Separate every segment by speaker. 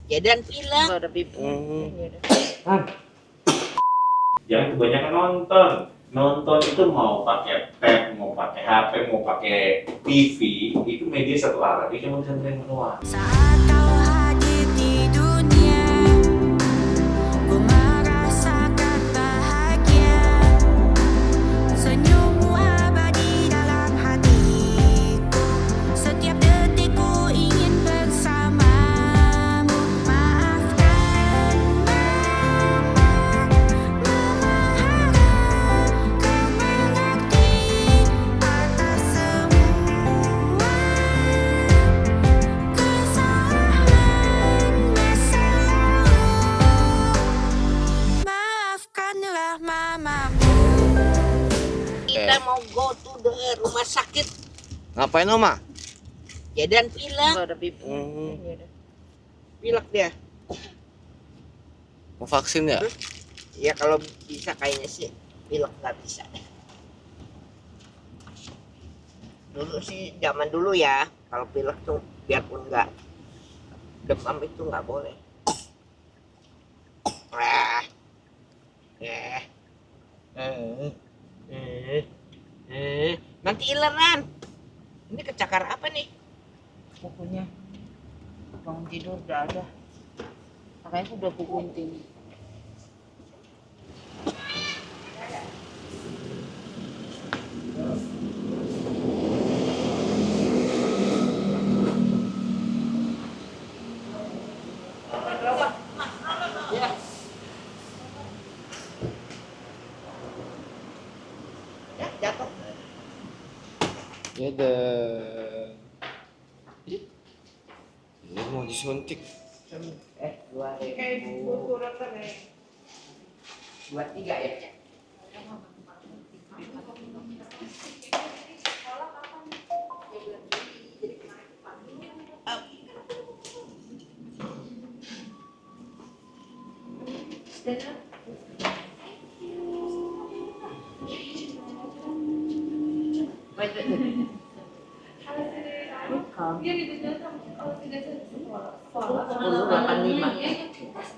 Speaker 1: Jadan film.
Speaker 2: Nggak ada pipi.
Speaker 3: Jangan kebanyakan nonton. Nonton itu mau pakai tab, mau pakai HP, mau pakai TV, itu media satu arah. Dia cuma bisa nonton doang.
Speaker 4: Saat kau hadir di dunia, ku merasakan bahagia. Senyummu abadi dalam hatiku. Setiap detik ku ingin bersamamu. Maafkan Mama harap kau mengerti atas semua kesalahan masa lalu. Maafkanlah mamamu.
Speaker 1: Kita mau go to the rumah sakit.
Speaker 5: Ngapain Oma?
Speaker 1: Jadan pilek.
Speaker 2: Nggak ada pipi.
Speaker 1: Pilek dia.
Speaker 5: Mau vaksin ya?
Speaker 1: Ya kalau bisa kayaknya sih pilek nggak bisa. Dulu sih zaman dulu ya, kalau pilek tuh biarpun nggak demam itu nggak boleh. Wah. Nanti ileran. Ini kecakar apa nih?
Speaker 2: Bukunya bangun tidur udah ada. Makanya aku udah gunting.
Speaker 1: Ya, jatuh.
Speaker 5: Ya dan ini mau disuntik.
Speaker 1: 23 ya.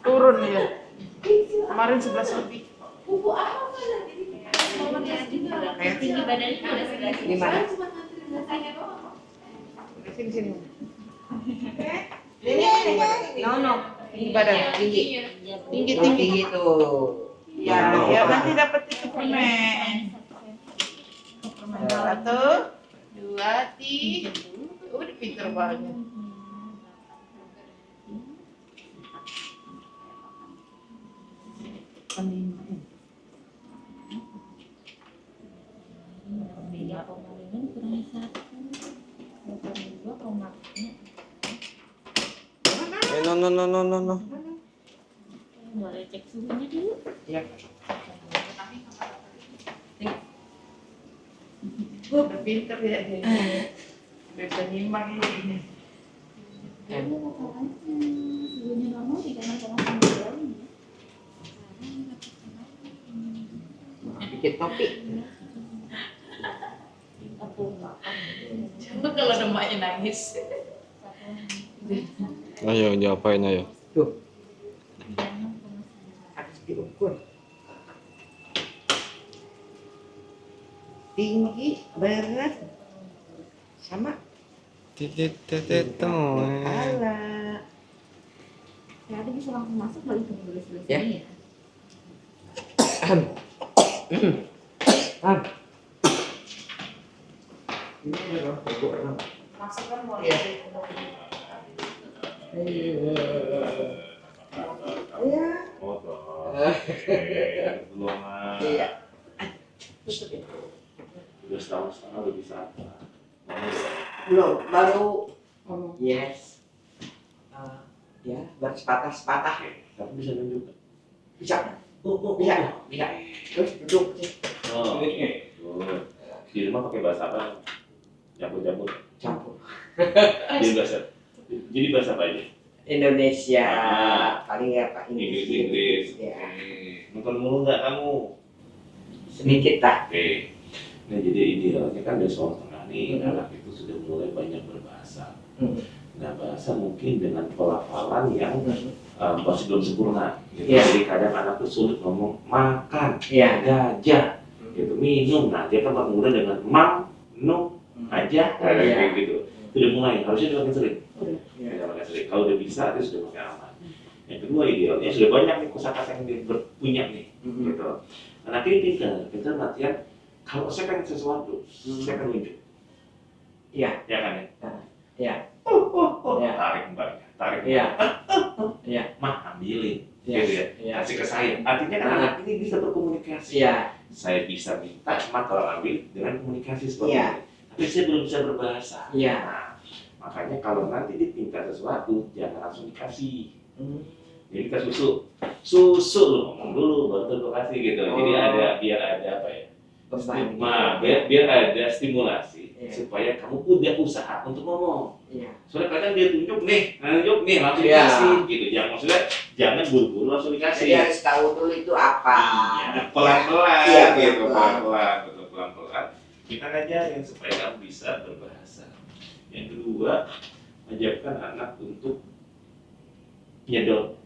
Speaker 2: Turun ya. Kemarin 11 lebih.
Speaker 1: Kayak
Speaker 6: Tinggi badannya udah 11.
Speaker 1: di mana?
Speaker 2: Sini sini.
Speaker 1: No.
Speaker 2: Tinggi badan.
Speaker 1: Tinggi.
Speaker 2: Tinggi
Speaker 1: Tinggi
Speaker 2: tinggi.
Speaker 1: gitu.
Speaker 2: Ya, ya nanti dapat itu permen. Permen 1, 2, 3. Udah pinter banget.
Speaker 5: No.
Speaker 6: Boleh cek suhunya dulu.
Speaker 1: Ya.
Speaker 2: Udah pinter ya dia. Udah bisa nyimak ini.
Speaker 6: Dulu masalahnya suhunya normal di kamar 9.
Speaker 1: Bikin topi.
Speaker 2: Coba kalau ada emaknya nangis.
Speaker 5: Ayo diapain ayo?
Speaker 1: Tuh. Harus diukur. Tinggi, berat, sama
Speaker 5: Titit
Speaker 1: kepala.
Speaker 6: Berarti bisa langsung masuk balik ke dulu
Speaker 1: Ya.
Speaker 6: sini ya.
Speaker 1: Ini adalah ukur.
Speaker 2: Masukkan mau
Speaker 1: Iya. Iya.
Speaker 3: Foto. Belum.
Speaker 1: Iya.
Speaker 3: Udah setahun udah bisa apa?
Speaker 1: Belum, baru
Speaker 6: Ngomong.
Speaker 1: yes. Ya, baru sepatah-sepatah.
Speaker 3: Tapi bisa nunjuk.
Speaker 1: Bisa.
Speaker 3: Oh,
Speaker 1: Bisa. Terus duduk sih.
Speaker 3: Oh, tuh. Di rumah pakai bahasa apa? Campur-campur.
Speaker 1: Campur.
Speaker 3: Jadi bahasa apa aja?
Speaker 1: Indonesia, paling ya Pak
Speaker 3: Inggris.
Speaker 1: Ya.
Speaker 3: Nonton mulu nggak kamu?
Speaker 1: Sedikit lah.
Speaker 3: Oke. Nah jadi idealnya kan dari seorang tengah nih, anak itu sudah mulai banyak berbahasa. Nah, bahasa mungkin dengan pelafalan yang masih belum sempurna. Gitu.
Speaker 1: Iya.
Speaker 3: Jadi kadang anak tuh sulit ngomong makan,
Speaker 1: Iya.
Speaker 3: gajah, gitu, minum. Nah, dia kan memulai dengan mam, nu, aja, kayak gitu. Itu udah mulai, harusnya udah makin sering. Udah makin sering. Kalau udah bisa, itu sudah makin aman. Yang kedua idealnya sudah banyak nih kosakata yang dia punya nih, gitu. Anak ini pintar latihan. Kalau saya pengen sesuatu, saya akan tunjuk.
Speaker 1: Iya.
Speaker 3: Ya kan ya?
Speaker 1: Iya. Iya.
Speaker 3: Tarik mbaknya, tarik.
Speaker 1: Iya. Iya.
Speaker 3: Mah ambilin,
Speaker 1: Iya.
Speaker 3: gitu ya.
Speaker 1: Iya.
Speaker 3: Kasih ke saya. Artinya kan anak ini bisa berkomunikasi.
Speaker 1: Iya.
Speaker 3: Saya bisa minta, mah kalau ambil dengan komunikasi seperti
Speaker 1: Iya.
Speaker 3: ini. Tapi saya belum bisa berbahasa.
Speaker 1: Iya.
Speaker 3: Nah, makanya kalau nanti diminta sesuatu, jangan langsung dikasih. Jadi kita susu lu ngomong dulu, baru lu kasih gitu. Jadi biar ada apa ya?
Speaker 1: Beban.
Speaker 3: Biar ada stimulasi
Speaker 1: Iya.
Speaker 3: supaya kamu punya usaha untuk ngomong.
Speaker 1: Iya.
Speaker 3: Soalnya kadang dia tunjuk nih langsung
Speaker 1: Iya.
Speaker 3: dikasih gitu. Jangan buru-buru langsung dikasih.
Speaker 1: Jadi harus tahu dulu itu apa.
Speaker 3: Iya, pelan-pelan
Speaker 1: Iya,
Speaker 3: gitu,
Speaker 1: pelan-pelan.
Speaker 3: betul pelan-pelan. Kita ngajarin supaya kamu bisa berbahasa. Yang kedua, ajarkan anak untuk nyedot.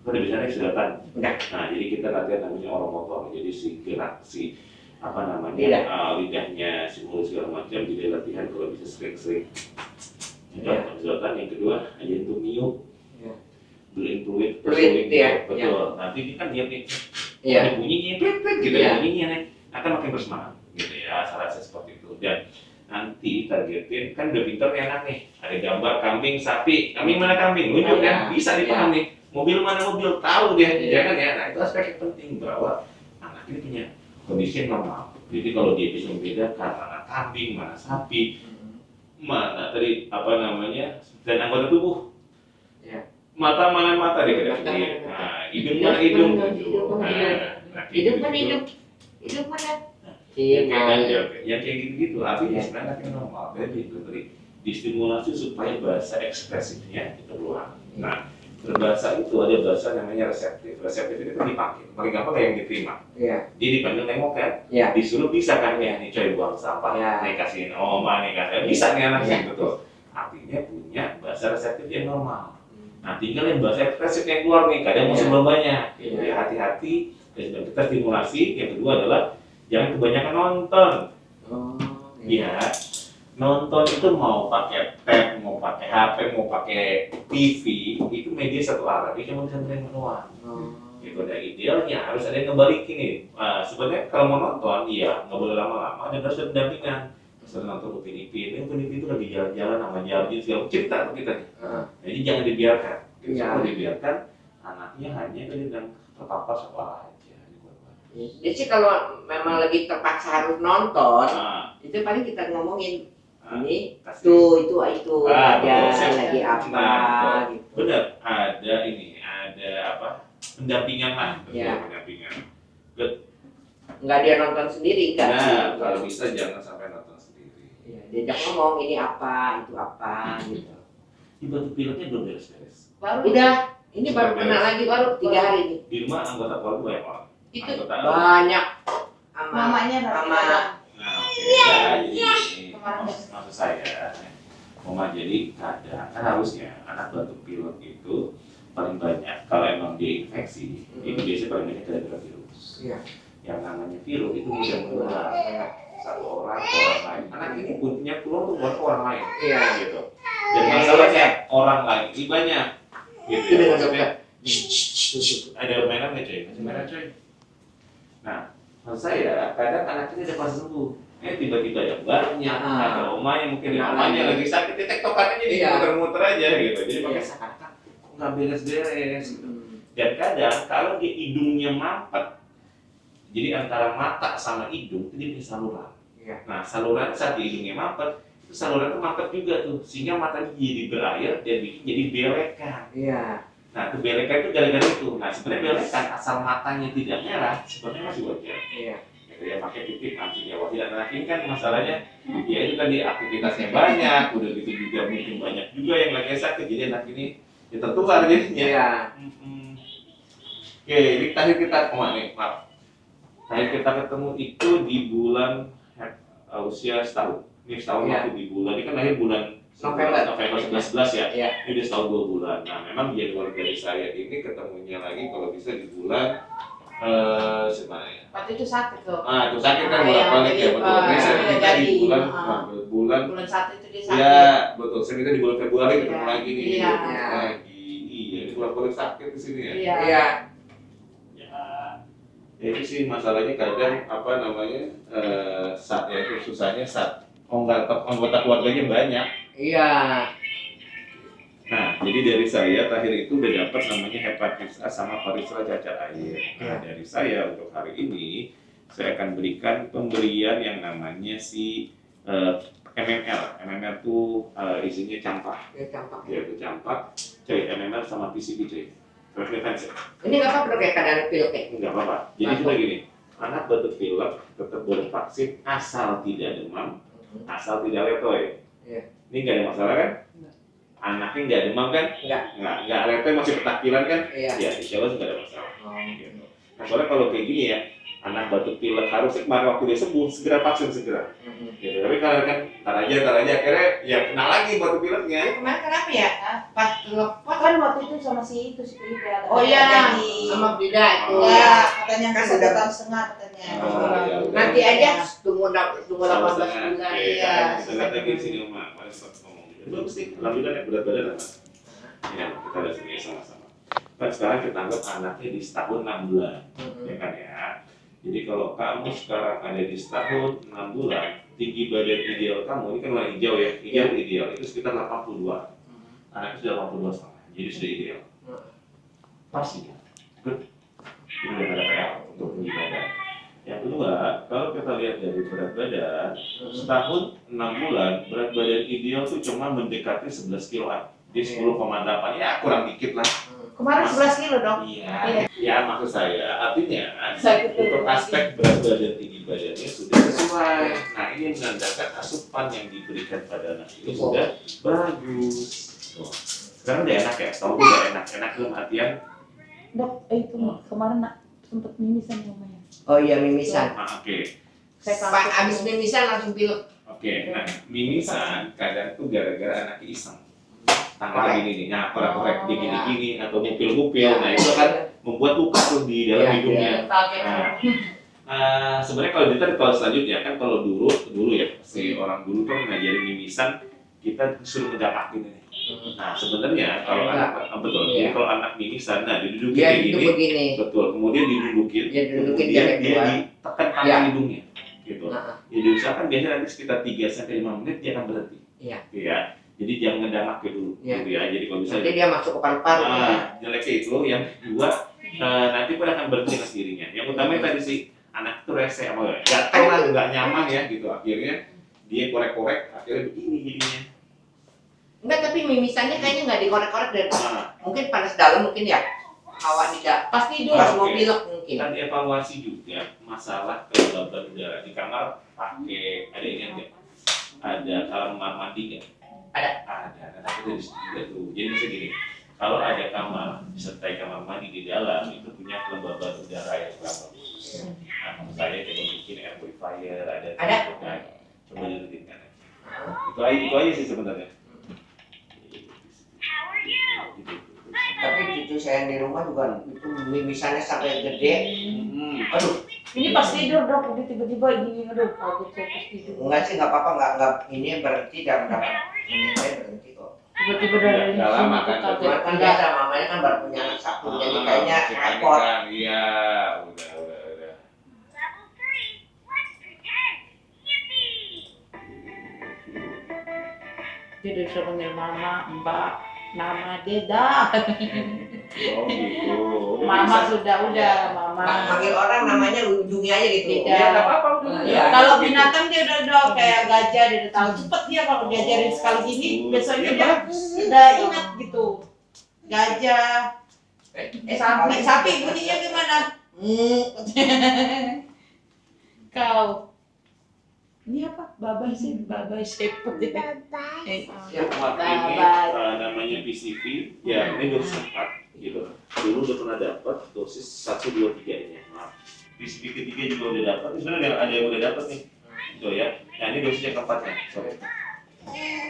Speaker 3: Udah bisa nih sedotan.
Speaker 1: Udah.
Speaker 3: Nah, jadi kita latihan namanya oromotor. Jadi
Speaker 1: Lidah.
Speaker 3: lidahnya, si mulut segala macam. Jadi latihan kalau bisa sering-sering.
Speaker 1: Iya.
Speaker 3: Sedotan. Yang kedua, aja untuk niup.
Speaker 1: Iya.
Speaker 3: Beliin fluid.
Speaker 1: Fluid, iya.
Speaker 3: Betul. Nanti dia kan niup nih.
Speaker 1: Iya.
Speaker 3: Ada bunyinya, plit gitu,
Speaker 1: Iya.
Speaker 3: bunyinya nih akan makin bersemangat gitu ya, rasa seperti itu. Dan nanti targetin, kan udah pinter nih anak nih, ada gambar kambing, sapi, kambing mana kambing, nunjuk kan, bisa dipahami. Mobil mana mobil, tahu dia, ya kan ya. Nah, itu aspek yang penting bahwa anak ini punya kondisi yang normal. Jadi kalau dia bisa membedakan mana kambing, mana sapi, mana tadi dan anggota tubuh.
Speaker 1: Iya.
Speaker 3: Mata mana mata dia bedakin. Nah, hidung mana hidung.
Speaker 1: Hidup mana hidup? Hidup mana?
Speaker 3: Yang kayak gitu-gitu, artinya sebenarnya anak yang normal. Jadi itu tadi distimulasi supaya bahasa ekspresifnya itu keluar. Nah, berbahasa itu ada bahasa namanya reseptif. Reseptif itu dipakai. Paling gampang yang diterima.
Speaker 1: Iya.
Speaker 3: Dia dipanggil nengok kan,
Speaker 1: Iya.
Speaker 3: disuruh bisa kan ya, nih coy buang sampah,
Speaker 1: Iya.
Speaker 3: nih kasihin oma, nih kasihin, bisa nih anak sih betul. Artinya punya bahasa reseptif yang normal. Nah, tinggal yang bahasa ekspresif yang keluar nih, kadang musuh belum banyak.
Speaker 1: Iya.
Speaker 3: Ya, hati-hati. Dan kita stimulasi. Yang kedua adalah jangan kebanyakan nonton. Ya, nonton itu mau pakai tab, mau pakai HP, mau pakai TV, itu media satu arah. Dia cuma bisa menerima doang. Gitu. Dan idealnya harus ada yang ngebalikin nih. Sebenarnya kalau mau nonton, iya nggak boleh lama-lama dan harus ada pendampingan. Misalnya nonton Upin Ipin itu lagi jalan-jalan sama jalan segala cerita tuh kita nih. Jadi jangan dibiarkan. Gitu.
Speaker 1: Iya.
Speaker 3: Kalau dibiarkan, anaknya hanya dengan terpapar satu arah aja.
Speaker 1: Jadi sih kalau memang lagi terpaksa harus nonton,
Speaker 3: Nah,
Speaker 1: itu paling kita ngomongin ini
Speaker 3: kasih.
Speaker 1: itu
Speaker 3: Ah,
Speaker 1: aja
Speaker 3: betul.
Speaker 1: lagi apa
Speaker 3: Nah,
Speaker 1: gitu.
Speaker 3: benar, ada pendampingan lah,
Speaker 1: Iya.
Speaker 3: pendampingan.
Speaker 1: Nggak dia nonton sendiri kan?
Speaker 3: Nah, kalau bisa jangan sampai nonton sendiri.
Speaker 1: Iya, diajak ngomong ini apa, itu apa gitu.
Speaker 3: Di batu pilotnya belum beres-beres.
Speaker 1: Udah, ini baru kena lagi baru 3 hari ini.
Speaker 3: Di rumah anggota keluarga banyak orang.
Speaker 6: Itu
Speaker 3: Anggota
Speaker 1: Banyak sama
Speaker 6: mamanya
Speaker 1: sama
Speaker 3: Nah, oke. Nah, jadi
Speaker 6: Kemarin.
Speaker 3: maksud saya, Mama, jadi kadang kan harusnya anak batuk pilek itu paling banyak kalau emang dia infeksi, itu biasanya paling banyak gara-gara virus.
Speaker 1: Iya.
Speaker 3: Yang namanya virus itu mudah menular satu orang ke orang lain. Anak ini punya keluar tuh buat orang lain,
Speaker 1: Iya.
Speaker 3: gitu. Dan masalahnya orang lain ini banyak, gitu ya. Maksudnya, ada mainan nggak coy? Masih mainan coy. Nah, maksud saya kadang anak ini udah pas sembuh, tiba-tiba ada mbaknya, ada omanya, mungkin ada omanya lagi sakit, tektokan aja
Speaker 1: Iya.
Speaker 3: muter-muter aja gitu. Jadi
Speaker 1: Iya.
Speaker 3: pakai seakan-akan nggak beres-beres. Gitu. Dan kadang kalau dia hidungnya mampet, jadi antara mata sama hidung itu dia punya saluran.
Speaker 1: Iya.
Speaker 3: Nah, saluran saat di hidungnya mampet, itu saluran itu mampet juga tuh, sehingga matanya jadi berair dan bikin jadi belekan.
Speaker 1: Iya.
Speaker 3: Nah, kebelekan itu gara-gara itu. Nah, sebenarnya belekan asal matanya tidak merah, sebenarnya masih wajar.
Speaker 1: Iya.
Speaker 3: Gitu ya, pakai titik antinya wajar. Dan anak ini kan masalahnya, ya itu tadi aktivitasnya banyak, udah gitu juga mungkin banyak juga yang lagi sakit, jadi anak ini ya tertular jadinya.
Speaker 1: Iya.
Speaker 3: Oke, ini terakhir kita maaf. Terakhir kita ketemu itu di bulan usia setahun. Ini setahun
Speaker 1: Iya.
Speaker 3: waktu di bulan, ini kan lahir bulan November 11 ya.
Speaker 1: Iya.
Speaker 3: Ini udah setahun 2 bulan. Nah, memang jadwal dari saya ini ketemunya lagi kalau bisa di bulan sebenarnya.
Speaker 2: Waktu itu sakit tuh.
Speaker 3: Ah, itu sakit kan
Speaker 2: Ah,
Speaker 3: bolak-balik
Speaker 2: iya,
Speaker 3: ya, betul. Ini saya
Speaker 2: udah
Speaker 3: minta di
Speaker 2: jadi.
Speaker 3: bulan
Speaker 2: Bulan 1 itu dia sakit.
Speaker 3: ya, betul. Saya minta di bulan Februari ketemu
Speaker 2: Iya.
Speaker 3: lagi nih.
Speaker 2: Iya.
Speaker 3: Lagi. Iya, ini bolak-balik sakit di sini ya.
Speaker 2: Iya.
Speaker 1: Iya.
Speaker 3: Ya itu sih masalahnya kadang apa namanya saat ya itu susahnya saat anggota keluarganya banyak.
Speaker 1: Iya.
Speaker 3: Nah, jadi dari saya terakhir itu udah dapat namanya hepatitis A sama varicella cacar air. Nah, dari saya untuk hari ini saya akan berikan pemberian yang namanya si MMR. MMR itu isinya campak.
Speaker 1: Ya campak.
Speaker 3: Ya itu campak. Coy, MMR sama PCV coy. Preferensi.
Speaker 1: Ini nggak apa-apa kayak keadaan pilek.
Speaker 3: Enggak apa-apa. Jadi kita gini, anak batuk pilek tetap boleh vaksin asal tidak demam, asal tidak letoy.
Speaker 1: Iya.
Speaker 3: Ini nggak ada masalah kan? Anaknya nggak demam kan? Nggak letoy masih petakilan kan?
Speaker 1: Iya.
Speaker 3: Ya, insya Allah nggak ada masalah.
Speaker 1: Oh.
Speaker 3: Gitu. Nah, soalnya kalau kayak gini ya, anak batuk pilek harusnya kemarin waktu dia sembuh segera vaksin segera. Gitu. Tapi kalau kan tar aja akhirnya ya kena lagi batuk pileknya.
Speaker 2: Kemarin kenapa ya? Pas telepon kan waktu itu sama si Frida.
Speaker 6: Oh iya,
Speaker 1: Sama Frida itu.
Speaker 2: Ya, katanya kan 1 tahun setengah katanya.
Speaker 3: Ya udah.
Speaker 1: Nanti aja tunggu 18
Speaker 3: Sama-sama.
Speaker 1: bulan.
Speaker 3: Iya. Kita lihat lagi di sini Oma. Mari sempat ngomong. Bagus nih. Alhamdulillah ya berat badan apa? Ya, kita lihat sini sama-sama. Kan sekarang kita anggap anaknya di setahun 6 bulan, ya kan ya. Jadi kalau kamu sekarang ada di setahun 6 bulan, tinggi badan ideal kamu ini kan warna hijau ya, hijau ideal itu sekitar 82. Anaknya sudah 82,5, jadi sudah ideal. Pasti ya. Good. Ini udah ada PR untuk tinggi badan. Yang kedua, kalau kita lihat dari berat badan, setahun 6 bulan, berat badan ideal tuh cuma mendekati 11 kiloan. Di 10,8, ya kurang dikit lah.
Speaker 2: Kemarin 11 kilo dong.
Speaker 3: Iya, ya maksud saya, artinya
Speaker 2: Sakit
Speaker 3: untuk aspek berat badan tinggi badannya sudah sesuai. Nah ini menandakan asupan yang diberikan pada anak ini sudah bagus. Tuh. Sekarang udah enak ya, tahu udah enak dalam artian.
Speaker 6: Dok, itu kemarin nak sempet mimisan namanya.
Speaker 1: Oh iya mimisan.
Speaker 3: Oke.
Speaker 1: Pak abis mimisan langsung pilek.
Speaker 3: Oke, nah mimisan kadang tuh gara-gara anaknya iseng. Tangannya gini nih, nah korek-korek gini-gini atau ngupil-ngupil, nah itu akan membuat luka tuh di dalam hidungnya. Nah, sebenarnya kalau detail kalau selanjutnya kan kalau dulu ya si orang dulu kan ngajarin mimisan kita suruh ngedapakin ini. Nah sebenarnya kalau anak betul, jadi kalau anak mimisan, nah didudukin
Speaker 1: Dia
Speaker 3: kayak
Speaker 1: itu
Speaker 3: gini,
Speaker 1: begini.
Speaker 3: betul. Kemudian didudukin,
Speaker 1: Dia dudukin
Speaker 3: kemudian
Speaker 1: jari
Speaker 3: dia
Speaker 1: dua.
Speaker 3: ditekan pangkal hidungnya, gitu.
Speaker 1: Nah,
Speaker 3: Ya diusahakan biasanya nanti sekitar 3-5 menit dia akan berhenti.
Speaker 1: Iya.
Speaker 3: Ya. Jadi jangan ngedamak dulu,
Speaker 1: Iya.
Speaker 3: gitu ya. Jadi kalau bisa
Speaker 1: nanti dia masuk ke paru-paru.
Speaker 3: jeleknya itu yang kedua nanti pun akan berhenti dengan sendirinya. Yang utamanya tadi sih anak itu rese apa ya, gatel lah, nggak nyaman ya gitu. Akhirnya dia korek-korek, akhirnya begini jadinya.
Speaker 1: Enggak, tapi mimisannya kayaknya nggak dikorek-korek dari
Speaker 3: Nah,
Speaker 1: mungkin panas dalam mungkin ya. Hawa tidak.
Speaker 2: Pas tidur.
Speaker 1: Pas mau pilek mungkin.
Speaker 3: kita dievaluasi juga masalah kelembaban udara di kamar pakai ada ini nggak? Ada kamar mandi nggak? Ada. Nah, itu dari situ juga tuh. Jadi bisa gini, kalau ada kamar disertai kamar mandi di dalam itu punya kelembaban udara yang bagus. Nah, maksud saya coba bikin air purifier ada. Gitu kan. Coba dirutin kan. Itu aja sih sebenarnya. Gitu.
Speaker 1: Tapi cucu saya di rumah juga itu mimisannya sampai gede. Aduh,
Speaker 6: Ini pas tidur dok, dia tiba-tiba gini, aduh kaget saya pas tidur.
Speaker 1: enggak sih nggak apa-apa, nggak ini berhenti dan dapat ini saya berhenti kok.
Speaker 6: Tiba-tiba dari
Speaker 3: Nggak lama kan,
Speaker 6: kaget.
Speaker 1: Cuma kan biasa mamanya kan baru punya anak satu, jadi kayaknya repot.
Speaker 3: Iya, udah.
Speaker 2: Dia udah disuruh panggil mama, mbak, nama Deda.
Speaker 3: Oh gitu.
Speaker 2: Mama sudah, mama.
Speaker 1: Manggil orang namanya ujungnya aja gitu.
Speaker 2: Tidak.
Speaker 3: Ya nggak apa-apa udah.
Speaker 1: Iya.
Speaker 2: Kalau binatang dia udah kayak gajah, dia udah tahu cepet dia kalau diajarin sekali gini, besoknya dia udah ingat gitu. Gajah, sapi bunyinya gimana? Kau. Ini apa? Babai shepherd.
Speaker 3: Ya, ini namanya PCV, ya ini dosis 4 gitu. Dulu udah pernah dapat dosis 1, 2, 3-nya. Maaf. PCV ketiga juga udah dapat. Sebenarnya ada yang udah dapat nih. Gitu ya. Nah ini dosis yang keempatnya. Sorry.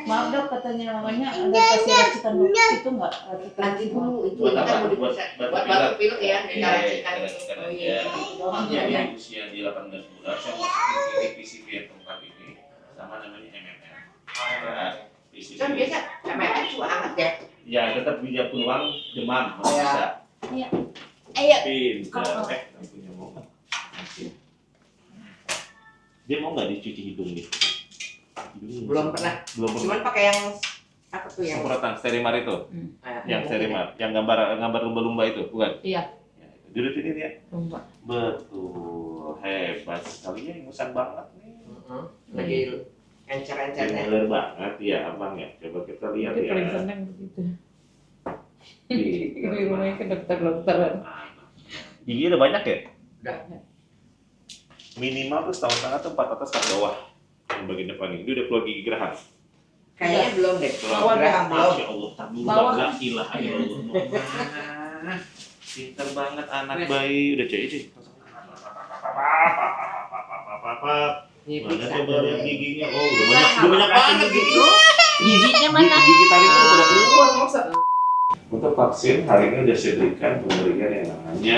Speaker 6: Maaf dok, katanya mamanya ada kasih racikan dok. Itu enggak racikan?
Speaker 2: Nanti dulu itu
Speaker 3: Buat
Speaker 2: kita
Speaker 3: apa?
Speaker 2: mau
Speaker 3: Buat
Speaker 2: diperiksa.
Speaker 3: batu
Speaker 2: Buat
Speaker 3: pilek.
Speaker 2: batu pilek ya,
Speaker 3: Iya,
Speaker 2: kita racikan.
Speaker 3: racikan
Speaker 2: Oh
Speaker 3: aja.
Speaker 2: iya. Doang
Speaker 3: Jadi
Speaker 2: ya.
Speaker 3: usia dia 18 bulan, saya masukin ini PCV yang keempat ini sama namanya MMR. Ya, PCV.
Speaker 2: Kan biasa MMR cuma hangat ya.
Speaker 3: Ya, tetap dia peluang demam masih
Speaker 2: Iya.
Speaker 3: bisa.
Speaker 6: Iya.
Speaker 2: Ayo.
Speaker 3: Pintar. Punya mau nggak? Dia mau nggak dicuci hidung dia? Hidungnya
Speaker 2: Belum
Speaker 3: masih-
Speaker 2: pernah.
Speaker 3: Belum pernah.
Speaker 2: Cuman pakai yang apa tuh yang
Speaker 3: Semprotan sterimar itu, yang
Speaker 2: Iya.
Speaker 3: sterimar, yang gambar lumba-lumba itu, bukan?
Speaker 6: Iya.
Speaker 3: Ya, itu. Duduk ini dia.
Speaker 6: Lumba.
Speaker 3: Betul, hebat sekali ya, ingusan banget nih.
Speaker 2: lagi encer-encernya.
Speaker 3: Bener banget ya abang ya. Coba kita lihat
Speaker 6: Dia
Speaker 3: ya.
Speaker 6: paling seneng begitu.
Speaker 3: Pintar
Speaker 6: Di rumahnya ke dokter-dokteran.
Speaker 3: banget. Gigi udah banyak ya?
Speaker 2: Udah.
Speaker 3: Minimal tuh setahun setengah tuh 4 atas 4 bawah. Yang bagian depan ini. Dia udah keluar gigi geraham.
Speaker 2: Kayaknya belum deh.
Speaker 6: Bawah
Speaker 2: Geraham belum.
Speaker 3: Masya Allah, tak dulu
Speaker 6: Bawah.
Speaker 3: la ilaha illallah. Pintar banget anak bayi. Udah cuy.
Speaker 2: Ini
Speaker 3: Mana
Speaker 2: periksa
Speaker 3: coba
Speaker 2: dulu.
Speaker 3: lihat giginya? Oh, udah banyak asin
Speaker 2: banget
Speaker 3: gigi.
Speaker 2: gitu.
Speaker 6: Giginya mana?
Speaker 3: Gigi tarik itu udah keluar masa. Untuk vaksin hari ini udah saya berikan pemberian yang namanya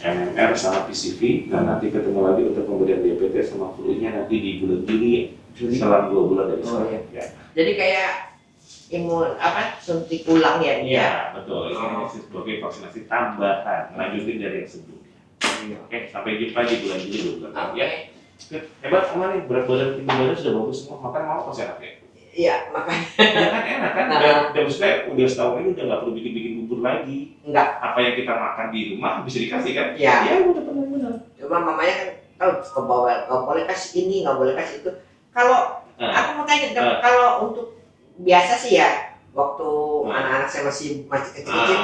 Speaker 3: MMR sama PCV dan nanti ketemu lagi untuk pemberian diabetes sama flu-nya nanti di bulan Juli selang 2 bulan dari
Speaker 2: Oh,
Speaker 3: sekarang.
Speaker 2: iya.
Speaker 3: Ya.
Speaker 2: Jadi kayak imun apa suntik ulang ya dia.
Speaker 3: Iya, betul. Ini sebagai vaksinasi tambahan, lanjutin dari yang sebelumnya. Oke, sampai jumpa di bulan Juli 2 bulan.
Speaker 2: Oke.
Speaker 3: Ya. Hebat Oma nih, berat badan tinggi badan sudah bagus semua. Makan mau pasti enak ya.
Speaker 2: Iya, makanya
Speaker 3: Ya kan enak kan? Dan maksudnya udah setahun ini udah nggak perlu bikin-bikin bubur lagi.
Speaker 2: enggak.
Speaker 3: Apa yang kita makan di rumah bisa dikasih kan?
Speaker 2: Iya.
Speaker 3: Ya udah benar-benar.
Speaker 2: Cuma mamanya kan tahu ke bawah, nggak boleh kasih ini, nggak boleh kasih itu. Kalau
Speaker 3: Nah.
Speaker 2: aku mau tanya, Dok, kalau untuk biasa sih ya, waktu
Speaker 3: Nah.
Speaker 2: anak-anak saya masih kecil-kecil,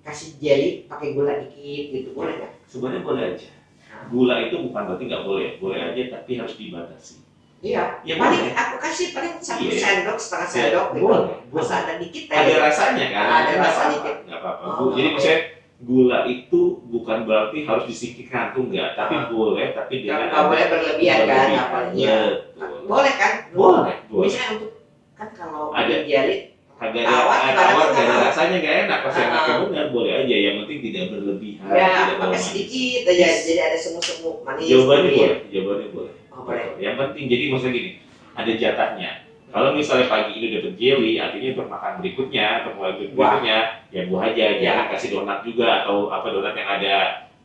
Speaker 2: kasih jelly pakai gula dikit gitu, boleh nggak?
Speaker 3: Sebenarnya boleh aja. Gula itu bukan berarti nggak boleh, boleh aja tapi harus dibatasi.
Speaker 2: Iya.
Speaker 3: Ya
Speaker 2: Paling
Speaker 3: boleh.
Speaker 2: aku kasih paling 1
Speaker 3: Iya.
Speaker 2: sendok, setengah
Speaker 3: Ya,
Speaker 2: sendok gitu.
Speaker 3: boleh,
Speaker 2: Masa
Speaker 3: boleh.
Speaker 2: ada dikit
Speaker 3: Ada
Speaker 2: aja.
Speaker 3: rasanya kan?
Speaker 2: Ada
Speaker 3: Nggak
Speaker 2: rasa
Speaker 3: apa-apa,
Speaker 2: dikit.
Speaker 3: nggak apa-apa.
Speaker 2: Oh,
Speaker 3: Jadi
Speaker 2: oke.
Speaker 3: maksudnya gula itu bukan berarti harus disikirkan tuh enggak, tapi boleh, tapi dengan
Speaker 2: Nggak boleh berlebihan kan?
Speaker 3: berlebihan.
Speaker 2: Apalagi ya.
Speaker 3: Betul.
Speaker 2: Boleh kan?
Speaker 3: Boleh, boleh.
Speaker 2: Misalnya untuk kan kalau
Speaker 3: Ada.
Speaker 2: bikin jelly
Speaker 3: Kagak
Speaker 2: Tawar,
Speaker 3: ada
Speaker 2: kadang
Speaker 3: tawar, nggak ada
Speaker 2: tawar.
Speaker 3: rasanya nggak enak. Pas yang
Speaker 2: Ah.
Speaker 3: pakai benar boleh aja. Yang penting tidak berlebihan.
Speaker 2: ya
Speaker 3: tidak
Speaker 2: pakai
Speaker 3: terlalu
Speaker 2: sedikit aja, jadi ada semut-semut manis.
Speaker 3: manis. Jawabannya
Speaker 2: sedikit.
Speaker 3: boleh, jawabannya boleh.
Speaker 2: Oh, boleh.
Speaker 3: Yang penting jadi maksudnya gini, ada jatahnya. Kalau misalnya pagi ini dapat jelly, artinya untuk makan berikutnya, untuk mulai berikutnya, ya buah aja, jangan kasih donat juga atau apa donat yang ada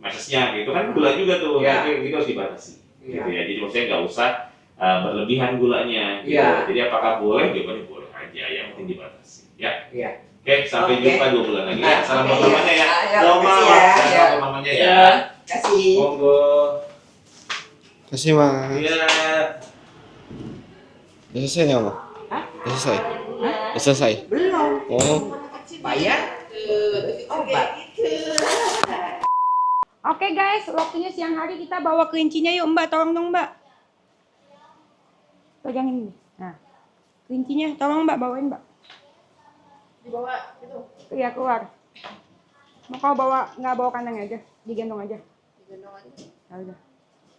Speaker 3: mesesnya gitu kan gula juga tuh,
Speaker 2: Ya.
Speaker 3: itu harus dibatasi.
Speaker 2: Iya.
Speaker 3: Gitu ya. Jadi maksudnya nggak usah berlebihan gulanya. Gitu.
Speaker 2: Iya.
Speaker 3: Jadi apakah boleh? Jawabannya boleh aja, yang penting dibatasi. Ya.
Speaker 2: Iya.
Speaker 3: Oke, sampai
Speaker 2: Oke.
Speaker 3: jumpa 2 bulan lagi ya. Salam
Speaker 2: Oke,
Speaker 3: buat mamanya ya.
Speaker 2: Ayo,
Speaker 3: Roma,
Speaker 2: makasih ya.
Speaker 3: salam
Speaker 2: Ya.
Speaker 3: buat mamanya ya.
Speaker 2: Ya. Kasih.
Speaker 3: Monggo.
Speaker 5: Kasih mas.
Speaker 3: Iya.
Speaker 5: Udah selesai nih Oma?
Speaker 2: Hah?
Speaker 5: Udah selesai? Udah selesai?
Speaker 2: Belum.
Speaker 5: Oh.
Speaker 2: Bayar obat.
Speaker 7: Oke guys, waktunya siang hari kita bawa kelincinya yuk Mbak, tolong dong Mbak. Pegangin ini. Nah, kelincinya tolong Mbak bawain Mbak.
Speaker 2: Dibawa itu.
Speaker 7: Iya keluar. Mau kau bawa, nggak bawa kandang aja, digendong aja.
Speaker 2: Digendong aja.
Speaker 7: Ya udah.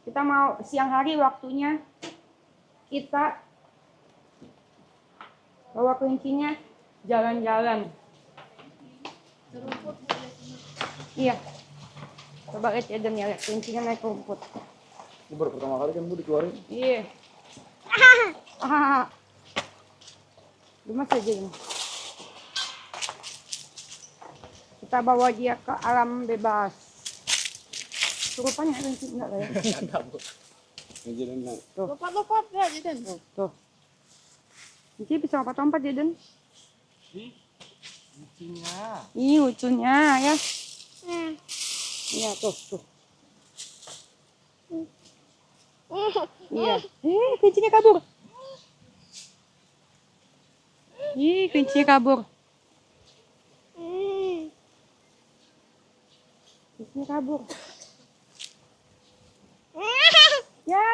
Speaker 7: Kita mau siang hari waktunya kita bawa kelincinya jalan-jalan. Iya. Coba lihat ya dan ya, lihat kelincinya naik rumput.
Speaker 5: Ini baru pertama kali kan gue dikeluarin.
Speaker 7: Iya. Gemes aja ini. Kita bawa dia ke alam bebas. Rupanya kelinci enggak lah ya. Tuh. Lompat-lompat ya Jaden. Tuh. Kelinci bisa lompat-lompat Jaden. Ih, lucunya ya. Iya, tuh. Iya. Kelincinya kabur. Kelincinya kabur. Kelincinya kabur. Ya.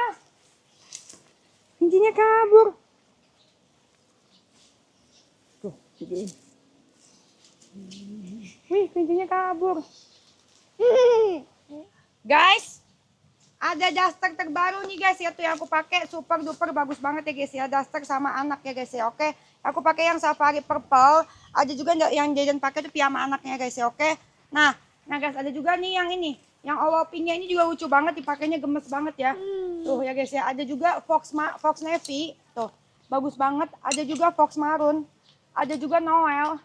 Speaker 7: Kelincinya kabur. Tuh, gini. Wih, kelincinya kabur. Guys, Ada daster terbaru nih guys ya, tuh yang aku pakai super duper bagus banget ya guys ya, daster sama anak ya guys ya. Oke, aku pakai yang safari purple. Ada juga yang Jaden pakai tuh piyama anaknya guys ya. Oke, nah guys, ada juga nih yang ini, yang oval pinknya ini juga lucu banget, dipakainya gemes banget ya. Tuh ya guys ya, ada juga fox navy, tuh bagus banget. Ada juga fox maroon, ada juga Noel,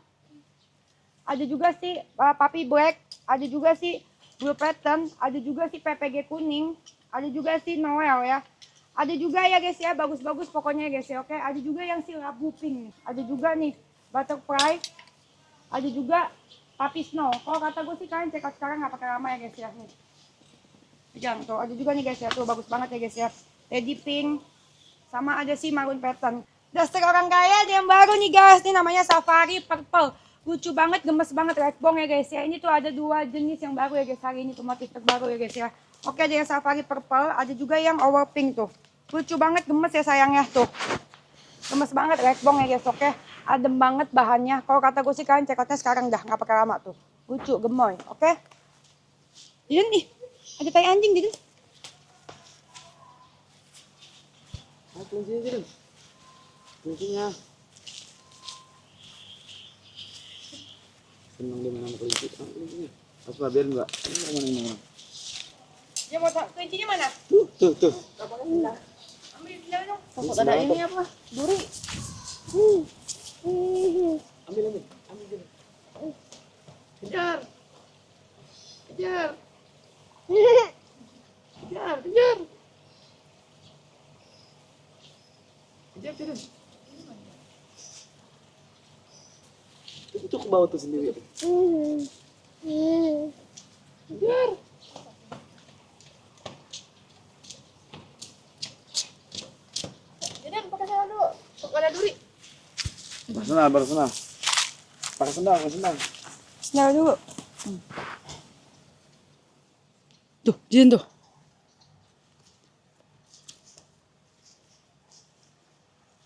Speaker 7: ada juga si puppy black, ada juga si blue pattern, ada juga si PPG kuning, ada juga si Noel ya. Ada juga ya guys ya, bagus-bagus pokoknya ya guys ya. Oke, ada juga yang si labu pink, ada juga nih butterfly, ada juga puppy snow. Kalau kata gue sih kalian check out sekarang nggak pakai lama ya guys ya. Nih. Jangan tuh, ada juga nih guys ya, tuh bagus banget ya guys ya. Teddy pink, sama ada si maroon pattern. Daster orang kaya ada yang baru nih guys, ini namanya safari purple. Lucu banget, gemes banget, redbong ya guys ya. Ini tuh ada 2 jenis yang baru ya guys, hari ini tuh motif terbaru ya guys ya. Oke, ada yang safari purple, ada juga yang oval pink tuh. Lucu banget, gemes ya sayangnya tuh. Gemes banget, redbong ya guys, oke. Adem banget bahannya. Kalau kata gue sih kalian check outnya sekarang dah, nggak pakai lama tuh. Lucu, gemoy, oke. Diden nih, ada tai anjing Diden.
Speaker 5: Kuncinya Deden. Kuncinya. Senang dia main sama kelinci. Kuncinya. Asma biarin Mbak. Ini.
Speaker 7: Dia mau kuncinya mana?
Speaker 5: Tuh.
Speaker 7: Ambil di dalam dong.
Speaker 6: Takut ada ini apa? Duri.
Speaker 5: Ambil. Kejar. Deden. Itu ke bawah tuh sendiri.
Speaker 6: Jadi pakai sana dulu. Takut ada duri.
Speaker 5: Baru senang. Pakai sendal.
Speaker 7: Sendal dulu. Tuh, Diden tuh.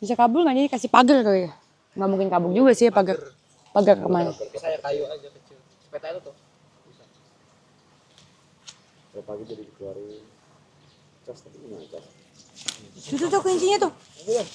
Speaker 7: Bisa kabur nggak, jadi kasih pagar kali ya? Nggak mungkin kabur juga sih ya pagar. Pagar kemana?
Speaker 5: Saya kayu aja kecil. Sepeda itu tuh. Bisa. Kalau pagi jadi dikeluarin. Cas tapi gimana cas?
Speaker 7: Tuh kuncinya tuh. Ya.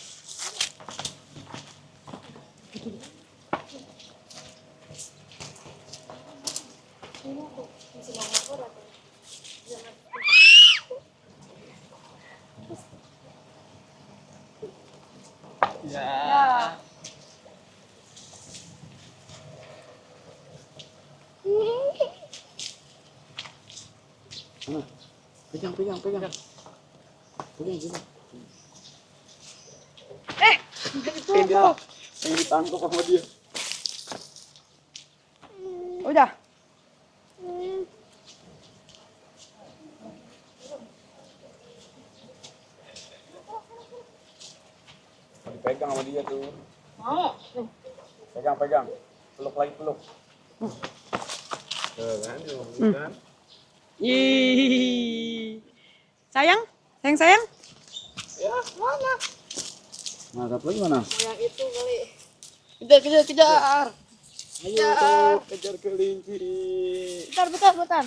Speaker 5: Mana? Pegang. Pegang sini. Pengen ditangkap sama dia.
Speaker 7: Udah.
Speaker 5: Dipegang sama dia tuh.
Speaker 6: Mau.
Speaker 5: Pegang. Peluk lagi. Tuh kan,
Speaker 7: Ih. Sayang? Sayang?
Speaker 5: Ya, mana? Nah, satu lagi mana?
Speaker 6: Yang itu kali.
Speaker 7: Kejar.
Speaker 5: Ayo tuh, kejar kelinci.
Speaker 6: Bentar.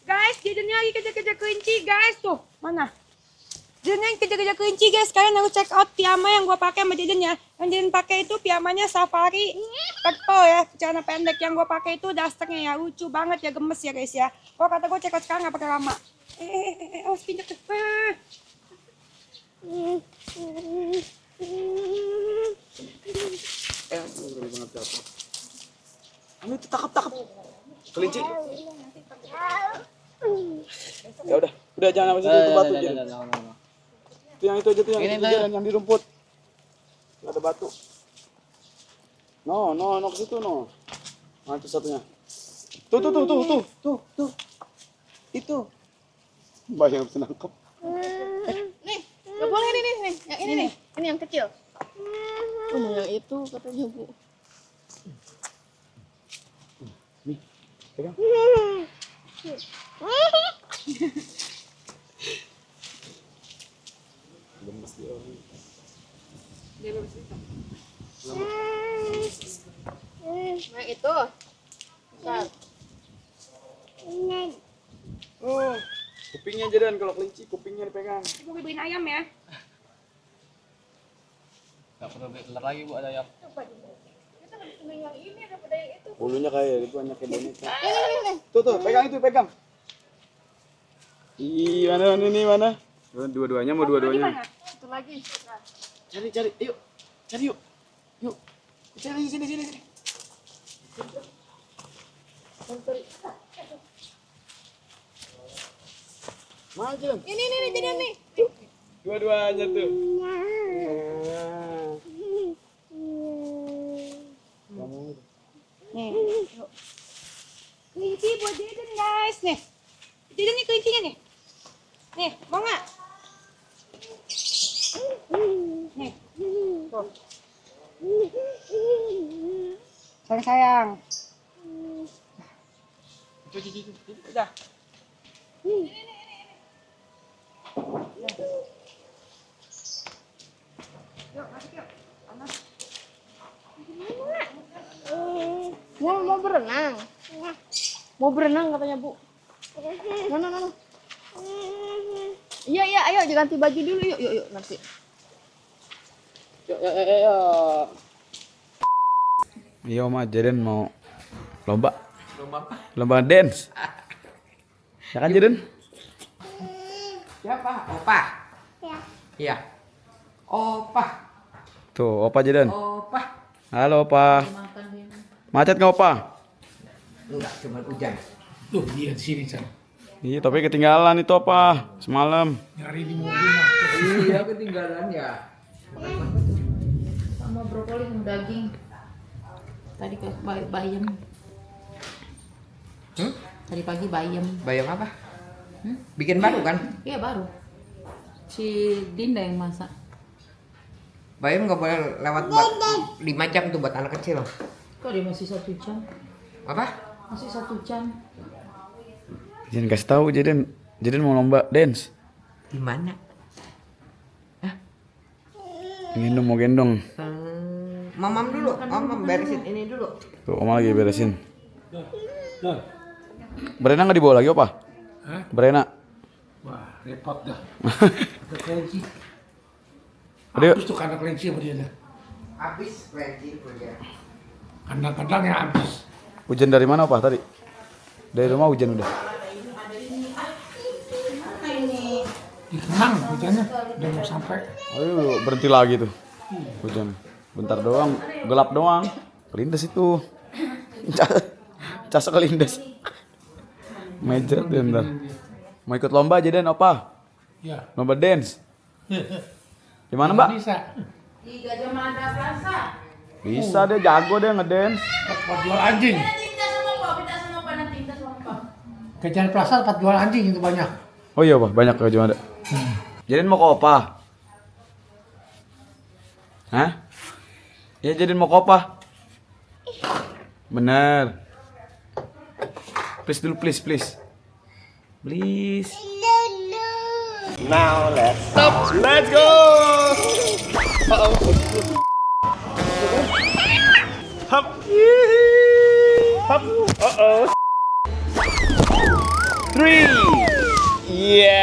Speaker 7: Guys, Jadennya lagi kejar-kejar kelinci, guys. Tuh, mana? Jaden yang kejar-kejar kelinci, guys. Kalian harus check out piyama yang gua pakai sama Jaden ya. Yang Jaden pakai itu piyamanya safari purple ya, celana pendek. Yang gua pakai itu dasternya ya, lucu banget ya, gemes ya guys ya. Kalau kata gua check out sekarang nggak pakai lama. Awas pinjak tuh.
Speaker 5: Berani banget jatuh. Ini tuh tangkap. Kelinci. Ya udah jangan sama situ itu batu aja. Itu yang itu aja tuh yang di rumput. Nggak ada batu. No ke situ no. Nah itu satunya. Tuh. Itu. Bayang bisa nangkep.
Speaker 6: Nih, nggak boleh nih. Yang ini nih. Ini yang kecil. Oh, yang itu katanya Bu.
Speaker 5: Nih, pegang. Gemes dia orang.
Speaker 6: Yang itu. Bentar.
Speaker 5: Oh, kupingnya Jaden. Kalau kelinci kupingnya dipegang.
Speaker 7: Ibu beliin ayam ya.
Speaker 8: Nggak perlu beli telur lagi bu, ada ayam.
Speaker 6: Kita lebih seneng yang ini daripada yang itu.
Speaker 5: Bulunya kayak banyak kayak boneka. Tuh, pegang itu, pegang. Ih, mana ini mana? Dua-duanya mau dua-duanya.
Speaker 6: Itu lagi.
Speaker 5: Cari, yuk. Cari yuk. Yuk. Cari sini. Mana Jaden?
Speaker 6: Ini jadi nih.
Speaker 5: Dua-duanya tuh.
Speaker 7: Nih. Kelinci buat Jaden guys nih. Jaden nih kelincinya nih. Nih, mau nggak? Nih. Tuh. Sayang. Udah. Yuk, masuk yuk. Panas.
Speaker 6: Mau berenang. Mau berenang katanya bu. No. Iya, ayo ganti baju dulu yuk nanti.
Speaker 5: Yuk. Iya, Oma, Jaden mau lomba.
Speaker 8: Lomba apa?
Speaker 5: Lomba dance. Ya kan, Jaden?
Speaker 2: Siapa? Opa. Iya. Opa.
Speaker 5: Tuh, Opa Jaden.
Speaker 2: Opa.
Speaker 5: Halo, Opa. Macet nggak, Opa?
Speaker 2: Enggak, cuma hujan.
Speaker 9: Tuh dia di sini San.
Speaker 5: Iya, tapi ketinggalan itu, Opa. Semalam.
Speaker 9: Nyari di mobil mah.
Speaker 2: Iya, ketinggalan ya.
Speaker 10: Sama brokoli sama daging. Tadi ke bayam. Tadi pagi bayam.
Speaker 2: Bayam apa? Bikin baru kan?
Speaker 10: Iya baru. Si Dinda yang masak.
Speaker 2: Bayam nggak boleh lewat 5 jam tuh buat anak kecil.
Speaker 10: Kok dia masih 1 jam?
Speaker 2: Apa?
Speaker 10: Masih 1 jam.
Speaker 5: Jangan kasih tahu, Jaden. Jaden mau lomba dance.
Speaker 2: Di mana?
Speaker 5: Mau gendong.
Speaker 2: Mamam dulu. Mamam beresin ini dulu.
Speaker 5: Tuh, Oma lagi beresin. Berena nggak dibawa lagi, Opa?
Speaker 9: Hah?
Speaker 5: Berena.
Speaker 9: Wah, repot dah. Ada kelinci.
Speaker 5: Aduh.
Speaker 9: Habis tuh karena kelinci sama dia dah.
Speaker 2: Habis kelinci punya.
Speaker 9: Kandang-kandang yang habis.
Speaker 5: Hujan dari mana, Opa, tadi? Dari rumah hujan udah.
Speaker 9: Dikenang hujannya. Udah mau sampai.
Speaker 5: Ayo, berhenti lagi tuh. Hujan. Bentar doang, gelap doang. Kelindes itu. Cas kelindes. Meja dia bentar. Mau ikut lomba aja, Den, Opa?
Speaker 9: Ya.
Speaker 5: Lomba dance. Di mana, Mbak?
Speaker 9: Bisa.
Speaker 10: Di Gajah Mada Plaza.
Speaker 5: Bisa deh, jago deh ngedance.
Speaker 9: Tempat jual anjing.
Speaker 10: Minta sama Pak, nanti minta sama Pak.
Speaker 9: Kejalan Plaza tempat jual anjing itu banyak.
Speaker 5: Oh iya, Pak, banyak kalau cuma ada. Jadin mau ke Opa? Hah? Iya, Jadin mau ke Opa? Bener. Please dulu, please. Please.
Speaker 1: Now let's
Speaker 5: Stop. Let's go. Hop. Hop. Uh-oh. 3. Yeah.